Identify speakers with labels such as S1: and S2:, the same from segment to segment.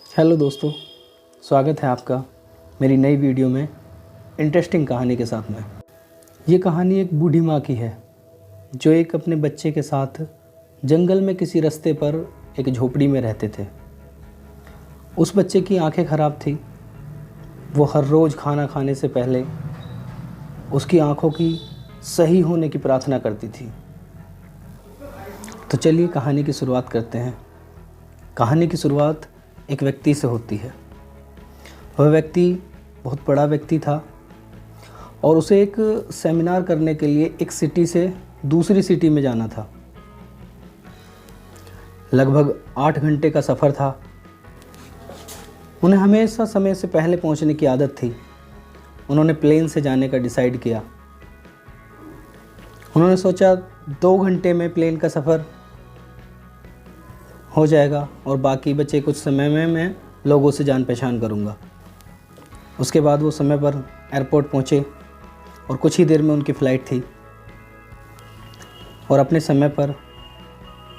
S1: Hello दोस्तों, स्वागत है आपका मेरी नई वीडियो में इंटरेस्टिंग कहानी के साथ में। ये कहानी एक बूढ़ी माँ की है जो एक अपने बच्चे के साथ जंगल में किसी रास्ते पर एक झोपड़ी में रहते थे। उस बच्चे की आंखें ख़राब थी। वो हर रोज़ खाना खाने से पहले उसकी आंखों की सही होने की प्रार्थना करती थी। तो चलिए कहानी की शुरुआत करते हैं। कहानी की शुरुआत एक व्यक्ति से होती है। वह व्यक्ति बहुत बड़ा व्यक्ति था और उसे एक सेमिनार करने के लिए एक सिटी से दूसरी सिटी में जाना था। लगभग 8 घंटे का सफ़र था। उन्हें हमेशा समय से पहले पहुंचने की आदत थी। उन्होंने प्लेन से जाने का डिसाइड किया। उन्होंने सोचा 2 घंटे में प्लेन का सफ़र हो जाएगा और बाकी बचे कुछ समय में मैं लोगों से जान पहचान करूंगा। उसके बाद वो समय पर एयरपोर्ट पहुंचे और कुछ ही देर में उनकी फ़्लाइट थी और अपने समय पर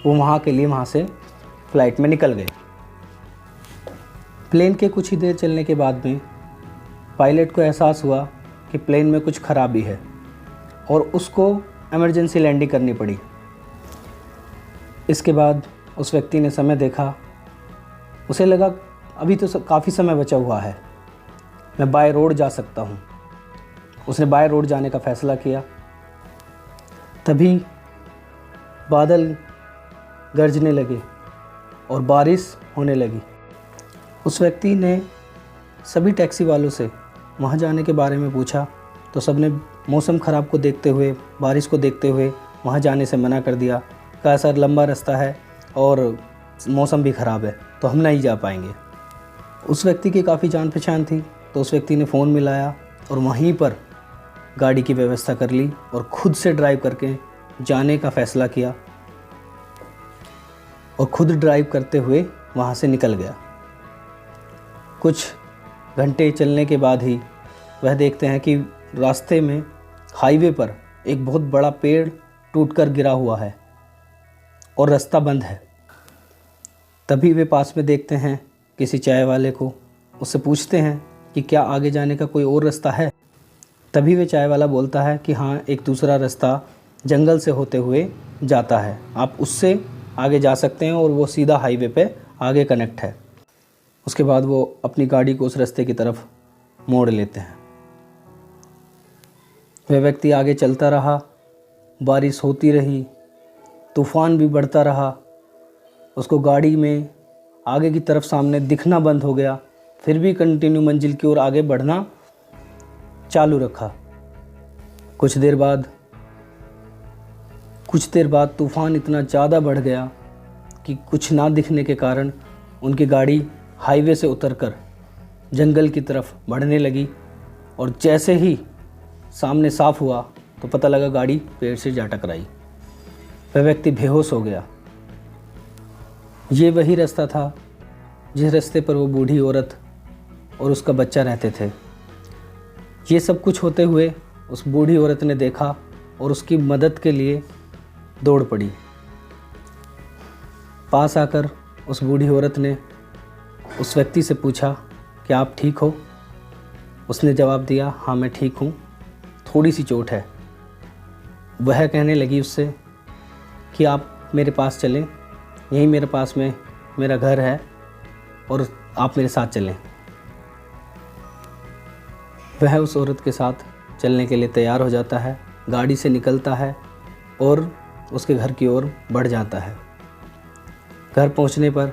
S1: वो वहाँ से फ़्लाइट में निकल गए। प्लेन के कुछ ही देर चलने के बाद में पायलट को एहसास हुआ कि प्लेन में कुछ खराबी है और उसको इमरजेंसी लैंडिंग करनी पड़ी। इसके बाद उस व्यक्ति ने समय देखा। उसे लगा अभी तो काफ़ी समय बचा हुआ है, मैं बाय रोड जा सकता हूँ। उसने बाय रोड जाने का फ़ैसला किया। तभी बादल गरजने लगे और बारिश होने लगी। उस व्यक्ति ने सभी टैक्सी वालों से वहाँ जाने के बारे में पूछा तो सबने मौसम ख़राब को देखते हुए, बारिश को देखते हुए वहाँ जाने से मना कर दिया। कहा सर लंबा रास्ता है और मौसम भी ख़राब है तो हम नहीं जा पाएंगे। उस व्यक्ति की काफ़ी जान पहचान थी तो उस व्यक्ति ने फ़ोन मिलाया और वहीं पर गाड़ी की व्यवस्था कर ली और ख़ुद से ड्राइव करके जाने का फ़ैसला किया और ख़ुद ड्राइव करते हुए वहाँ से निकल गया। कुछ घंटे चलने के बाद ही वह देखते हैं कि रास्ते में हाईवे पर एक बहुत बड़ा पेड़ टूटकर गिरा हुआ है और रास्ता बंद है। तभी वे पास में देखते हैं किसी चाय वाले को। उससे पूछते हैं कि क्या आगे जाने का कोई और रास्ता है। तभी वे चाय वाला बोलता है कि हाँ, एक दूसरा रास्ता जंगल से होते हुए जाता है, आप उससे आगे जा सकते हैं और वो सीधा हाईवे पे आगे कनेक्ट है। उसके बाद वो अपनी गाड़ी को उस रास्ते की तरफ मोड़ लेते हैं। वह व्यक्ति आगे चलता रहा। बारिश होती रही, तूफ़ान भी बढ़ता रहा। उसको गाड़ी में आगे की तरफ सामने दिखना बंद हो गया, फिर भी कंटिन्यू मंजिल की ओर आगे बढ़ना चालू रखा। कुछ देर बाद तूफ़ान इतना ज़्यादा बढ़ गया कि कुछ ना दिखने के कारण उनकी गाड़ी हाईवे से उतरकर जंगल की तरफ बढ़ने लगी और जैसे ही सामने साफ़ हुआ तो पता लगा गाड़ी पेड़ से जा टकराई। वह व्यक्ति बेहोश हो गया। ये वही रास्ता था जिस रास्ते पर वो बूढ़ी औरत और उसका बच्चा रहते थे। ये सब कुछ होते हुए उस बूढ़ी औरत ने देखा और उसकी मदद के लिए दौड़ पड़ी। पास आकर उस बूढ़ी औरत ने उस व्यक्ति से पूछा कि आप ठीक हो? उसने जवाब दिया, हाँ मैं ठीक हूँ, थोड़ी सी चोट है। वह कहने लगी उससे कि आप मेरे पास चलें, यहीं मेरे पास में मेरा घर है और आप मेरे साथ चलें। वह उस औरत के साथ चलने के लिए तैयार हो जाता है, गाड़ी से निकलता है और उसके घर की ओर बढ़ जाता है। घर पहुंचने पर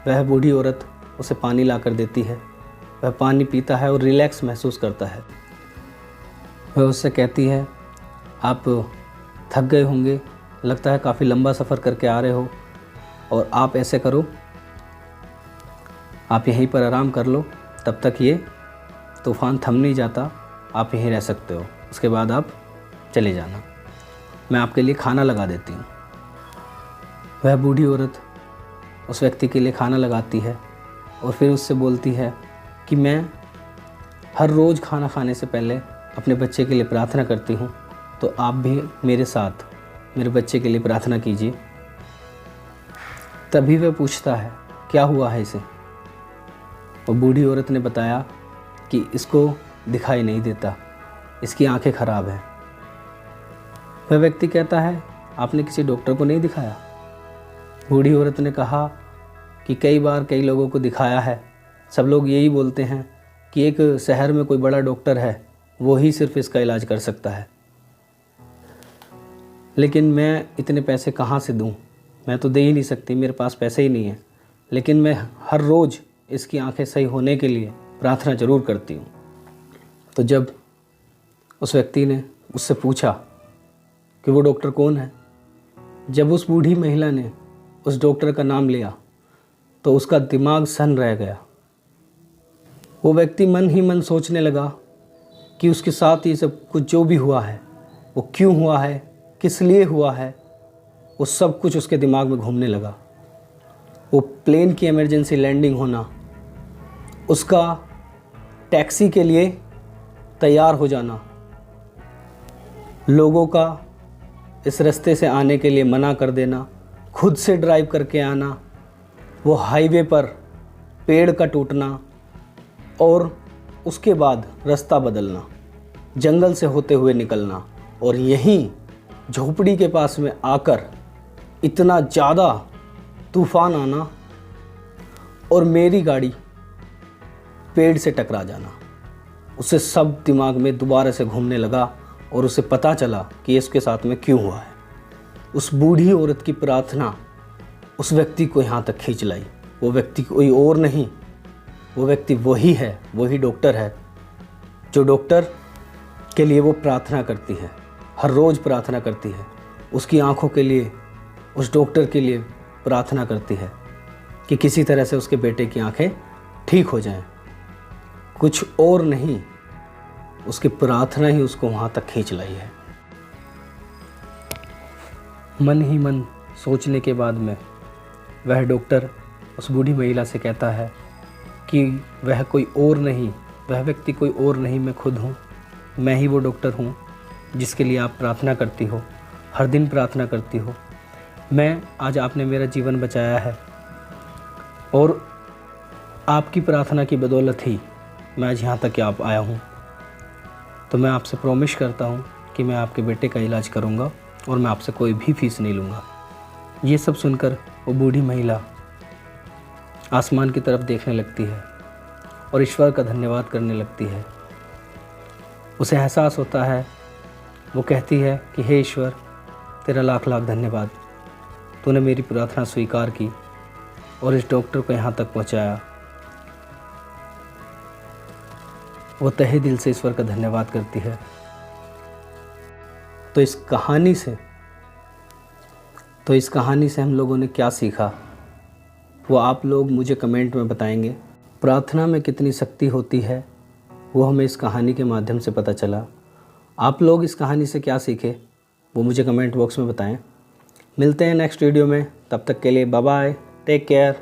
S1: वह बूढ़ी औरत उसे पानी ला कर देती है। वह पानी पीता है और रिलैक्स महसूस करता है। वह उससे कहती है, आप थक गए होंगे, लगता है काफ़ी लंबा सफ़र करके आ रहे हो, और आप ऐसे करो, आप यहीं पर आराम कर लो, तब तक ये तूफ़ान थम नहीं जाता, आप यहीं रह सकते हो, उसके बाद आप चले जाना, मैं आपके लिए खाना लगा देती हूँ। वह बूढ़ी औरत उस व्यक्ति के लिए खाना लगाती है और फिर उससे बोलती है कि मैं हर रोज़ खाना खाने से पहले अपने बच्चे के लिए प्रार्थना करती हूँ, तो आप भी मेरे साथ मेरे बच्चे के लिए प्रार्थना कीजिए। तभी वह पूछता है, क्या हुआ है इसे? और बूढ़ी औरत ने बताया कि इसको दिखाई नहीं देता, इसकी आंखें ख़राब हैं। वह व्यक्ति कहता है, आपने किसी डॉक्टर को नहीं दिखाया? बूढ़ी औरत ने कहा कि कई बार कई लोगों को दिखाया है, सब लोग यही बोलते हैं कि एक शहर में कोई बड़ा डॉक्टर है, वो ही सिर्फ इसका इलाज कर सकता है, लेकिन मैं इतने पैसे कहाँ से दूँ? मैं तो दे ही नहीं सकती, मेरे पास पैसे ही नहीं है। लेकिन मैं हर रोज़ इसकी आंखें सही होने के लिए प्रार्थना ज़रूर करती हूँ। तो जब उस व्यक्ति ने उससे पूछा कि वो डॉक्टर कौन है, जब उस बूढ़ी महिला ने उस डॉक्टर का नाम लिया तो उसका दिमाग सन रह गया। वो व्यक्ति मन ही मन सोचने लगा कि उसके साथ ये सब कुछ जो भी हुआ है वो क्यों हुआ है, किस लिए हुआ है, वो सब कुछ उसके दिमाग में घूमने लगा। वो प्लेन की इमरजेंसी लैंडिंग होना, उसका टैक्सी के लिए तैयार हो जाना, लोगों का इस रास्ते से आने के लिए मना कर देना, खुद से ड्राइव करके आना, वो हाईवे पर पेड़ का टूटना और उसके बाद रास्ता बदलना, जंगल से होते हुए निकलना और यहीं झोपड़ी के पास में आकर इतना ज़्यादा तूफ़ान आना और मेरी गाड़ी पेड़ से टकरा जाना। उसे सब दिमाग में दोबारा से घूमने लगा और उसे पता चला कि इसके साथ में क्यों हुआ है। उस बूढ़ी औरत की प्रार्थना उस व्यक्ति को यहाँ तक खींच लाई। वो व्यक्ति कोई और नहीं, वो व्यक्ति वही है, वही डॉक्टर है जो डॉक्टर के लिए वो प्रार्थना करती है, हर रोज़ प्रार्थना करती है, उसकी आंखों के लिए, उस डॉक्टर के लिए प्रार्थना करती है कि किसी तरह से उसके बेटे की आंखें ठीक हो जाएं। कुछ और नहीं, उसकी प्रार्थना ही उसको वहाँ तक खींच लाई है। मन ही मन सोचने के बाद में वह डॉक्टर उस बूढ़ी महिला से कहता है कि वह कोई और नहीं, वह व्यक्ति कोई और नहीं, मैं खुद हूँ, मैं ही वो डॉक्टर हूँ जिसके लिए आप प्रार्थना करती हो, हर दिन प्रार्थना करती हो। मैं आज आपने मेरा जीवन बचाया है और आपकी प्रार्थना की बदौलत ही मैं आज यहाँ तक आप आया हूँ। तो मैं आपसे प्रॉमिस करता हूँ कि मैं आपके बेटे का इलाज करूँगा और मैं आपसे कोई भी फीस नहीं लूँगा। ये सब सुनकर वो बूढ़ी महिला आसमान की तरफ देखने लगती है और ईश्वर का धन्यवाद करने लगती है। उसे एहसास होता है, वो कहती है कि हे ईश्वर, तेरा लाख लाख धन्यवाद, तूने मेरी प्रार्थना स्वीकार की और इस डॉक्टर को यहाँ तक पहुँचाया। वो तहे दिल से ईश्वर का धन्यवाद करती है। तो इस कहानी से हम लोगों ने क्या सीखा, वो आप लोग मुझे कमेंट में बताएंगे। प्रार्थना में कितनी शक्ति होती है वो हमें इस कहानी के माध्यम से पता चला। आप लोग इस कहानी से क्या सीखे वो मुझे कमेंट बॉक्स में बताएं। मिलते हैं नेक्स्ट वीडियो में, तब तक के लिए बाय बाय, टेक केयर।